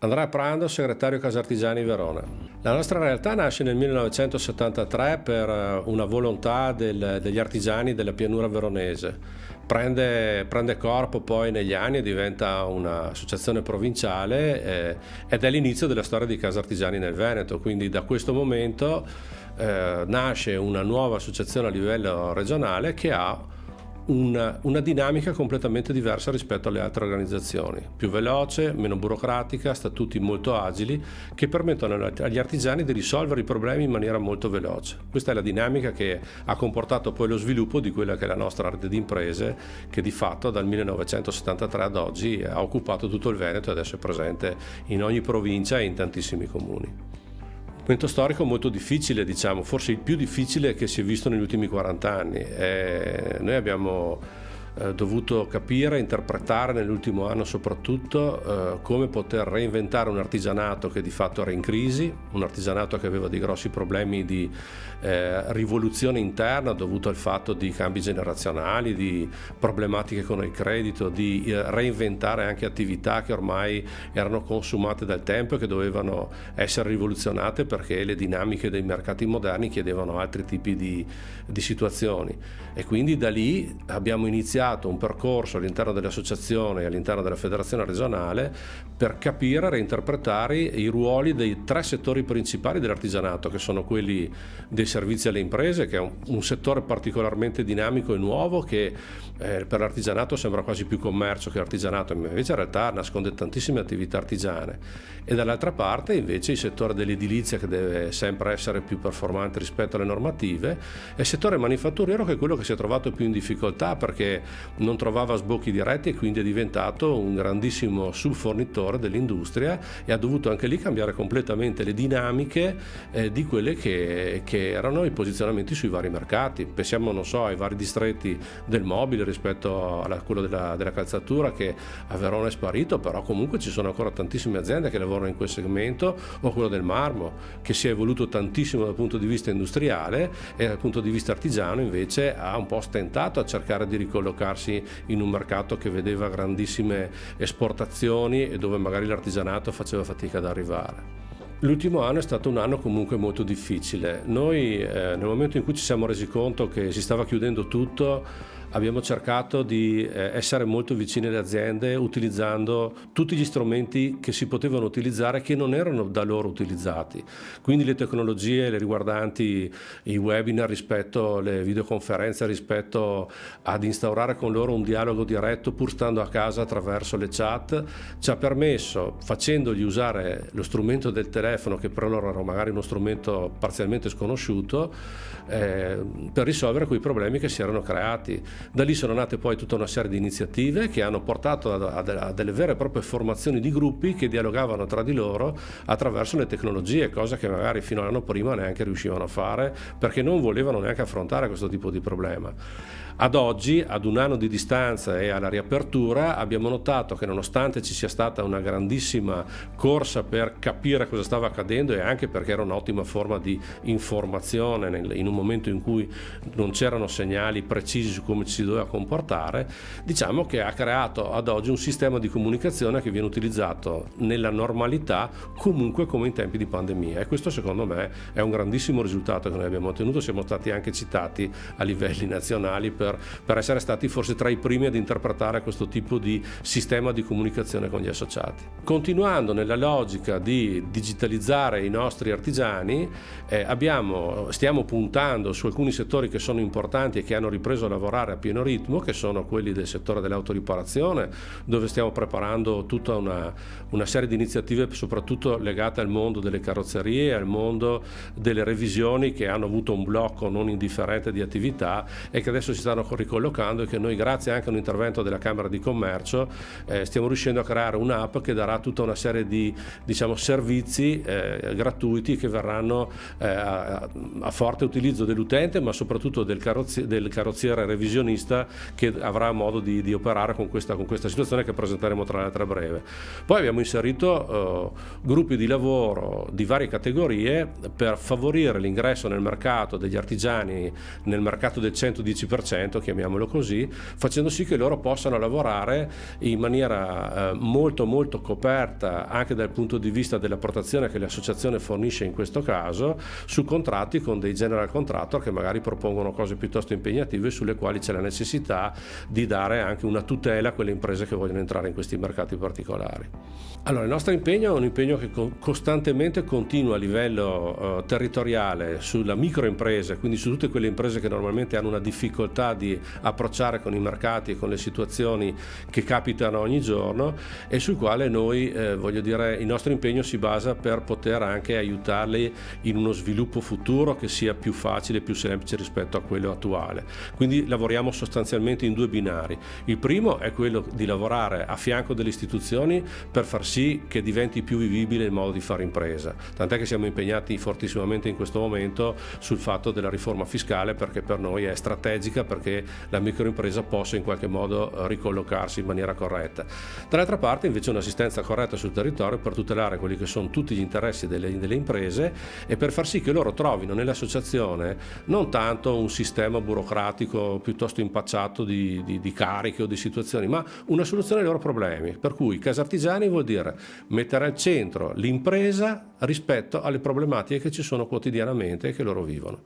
Andrea Prando, segretario Casartigiani Verona. La nostra realtà nasce nel 1973 per una volontà degli artigiani della pianura veronese. Prende corpo poi negli anni e diventa un'associazione provinciale ed è l'inizio della storia di Casartigiani nel Veneto, quindi da questo momento nasce una nuova associazione a livello regionale che ha una dinamica completamente diversa rispetto alle altre organizzazioni, più veloce, meno burocratica, statuti molto agili che permettono agli artigiani di risolvere i problemi in maniera molto veloce. Questa è la dinamica che ha comportato poi lo sviluppo di quella che è la nostra rete di imprese, che di fatto dal 1973 ad oggi ha occupato tutto il Veneto e adesso è presente in ogni provincia e in tantissimi comuni. Momento storico molto difficile, diciamo, forse il più difficile che si è visto negli ultimi 40 anni. Noi abbiamo dovuto capire, interpretare nell'ultimo anno soprattutto come poter reinventare un artigianato che di fatto era in crisi, un artigianato che aveva dei grossi problemi di rivoluzione interna dovuto al fatto di cambi generazionali, di problematiche con il credito, di reinventare anche attività che ormai erano consumate dal tempo e che dovevano essere rivoluzionate perché le dinamiche dei mercati moderni chiedevano altri tipi di situazioni. E quindi da lì abbiamo iniziato un percorso all'interno dell'associazione e all'interno della federazione regionale per capire e reinterpretare i ruoli dei 3 settori principali dell'artigianato, che sono quelli dei servizi alle imprese, che è un settore particolarmente dinamico e nuovo che per l'artigianato sembra quasi più commercio che artigianato, invece in realtà nasconde tantissime attività artigiane, e dall'altra parte invece il settore dell'edilizia, che deve sempre essere più performante rispetto alle normative, e il settore manifatturiero, che è quello che si è trovato più in difficoltà perché non trovava sbocchi diretti e quindi è diventato un grandissimo subfornitore dell'industria e ha dovuto anche lì cambiare completamente le dinamiche di quelle che erano i posizionamenti sui vari mercati. Pensiamo, non so, ai vari distretti del mobile rispetto a quello della calzatura, che a Verona è sparito, però comunque ci sono ancora tantissime aziende che lavorano in quel segmento, o quello del marmo, che si è evoluto tantissimo dal punto di vista industriale e dal punto di vista artigiano invece ha un po' stentato a cercare di ricollocarsi in un mercato che vedeva grandissime esportazioni e dove magari l'artigianato faceva fatica ad arrivare. L'ultimo anno è stato un anno comunque molto difficile. Noi nel momento in cui ci siamo resi conto che si stava chiudendo tutto, abbiamo cercato di essere molto vicini alle aziende utilizzando tutti gli strumenti che si potevano utilizzare che non erano da loro utilizzati, quindi le tecnologie le riguardanti i webinar, rispetto alle videoconferenze, rispetto ad instaurare con loro un dialogo diretto pur stando a casa attraverso le chat, ci ha permesso, facendogli usare lo strumento del telefono, che per loro era magari uno strumento parzialmente sconosciuto, per risolvere quei problemi che si erano creati. Da lì sono nate poi tutta una serie di iniziative che hanno portato a delle vere e proprie formazioni di gruppi che dialogavano tra di loro attraverso le tecnologie, cosa che magari fino all'anno prima neanche riuscivano a fare perché non volevano neanche affrontare questo tipo di problema. Ad oggi, ad un anno di distanza e alla riapertura, abbiamo notato che nonostante ci sia stata una grandissima corsa per capire cosa stava accadendo, e anche perché era un'ottima forma di informazione in un momento in cui non c'erano segnali precisi su come ci si doveva comportare, diciamo che ha creato ad oggi un sistema di comunicazione che viene utilizzato nella normalità comunque come in tempi di pandemia, e questo secondo me è un grandissimo risultato che noi abbiamo ottenuto. Siamo stati anche citati a livelli nazionali per essere stati forse tra i primi ad interpretare questo tipo di sistema di comunicazione con gli associati. Continuando nella logica di digitalizzare i nostri artigiani, stiamo puntando su alcuni settori che sono importanti e che hanno ripreso a lavorare a pieno ritmo, che sono quelli del settore dell'autoriparazione, dove stiamo preparando tutta una serie di iniziative soprattutto legate al mondo delle carrozzerie, al mondo delle revisioni, che hanno avuto un blocco non indifferente di attività e che adesso si stanno ricollocando, e che noi, grazie anche a un intervento della Camera di Commercio, stiamo riuscendo a creare un'app che darà tutta una serie di servizi gratuiti che verranno a forte utilizzo dell'utente, ma soprattutto del carrozziere revisionista, che avrà modo di operare con questa situazione che presenteremo tra l'altro a breve. Poi abbiamo inserito gruppi di lavoro di varie categorie per favorire l'ingresso nel mercato degli artigiani, nel mercato del 110%, 100%, chiamiamolo così, facendo sì che loro possano lavorare in maniera molto molto coperta anche dal punto di vista della protezione che l'associazione fornisce in questo caso, su contratti con dei general contractor che magari propongono cose piuttosto impegnative sulle quali c'è la necessità di dare anche una tutela a quelle imprese che vogliono entrare in questi mercati particolari. Allora, il nostro impegno è un impegno che costantemente continua a livello territoriale sulla microimpresa, quindi su tutte quelle imprese che normalmente hanno una difficoltà di approcciare con i mercati e con le situazioni che capitano ogni giorno, e sul quale noi, voglio dire, il nostro impegno si basa per poter anche aiutarli in uno sviluppo futuro che sia più facile, più semplice rispetto a quello attuale. Quindi lavoriamo sostanzialmente in due binari. Il primo è quello di lavorare a fianco delle istituzioni per far sì che diventi più vivibile il modo di fare impresa, tant'è che siamo impegnati fortissimamente in questo momento sul fatto della riforma fiscale, perché per noi è strategica, perché la microimpresa possa in qualche modo ricollocarsi in maniera corretta. Dall'altra parte invece un'assistenza corretta sul territorio per tutelare quelli che sono tutti gli interessi delle imprese e per far sì che loro trovino nell'associazione non tanto un sistema burocratico piuttosto impacciato di cariche o di situazioni, ma una soluzione ai loro problemi, per cui Casa Artigiani vuol dire mettere al centro l'impresa rispetto alle problematiche che ci sono quotidianamente e che loro vivono.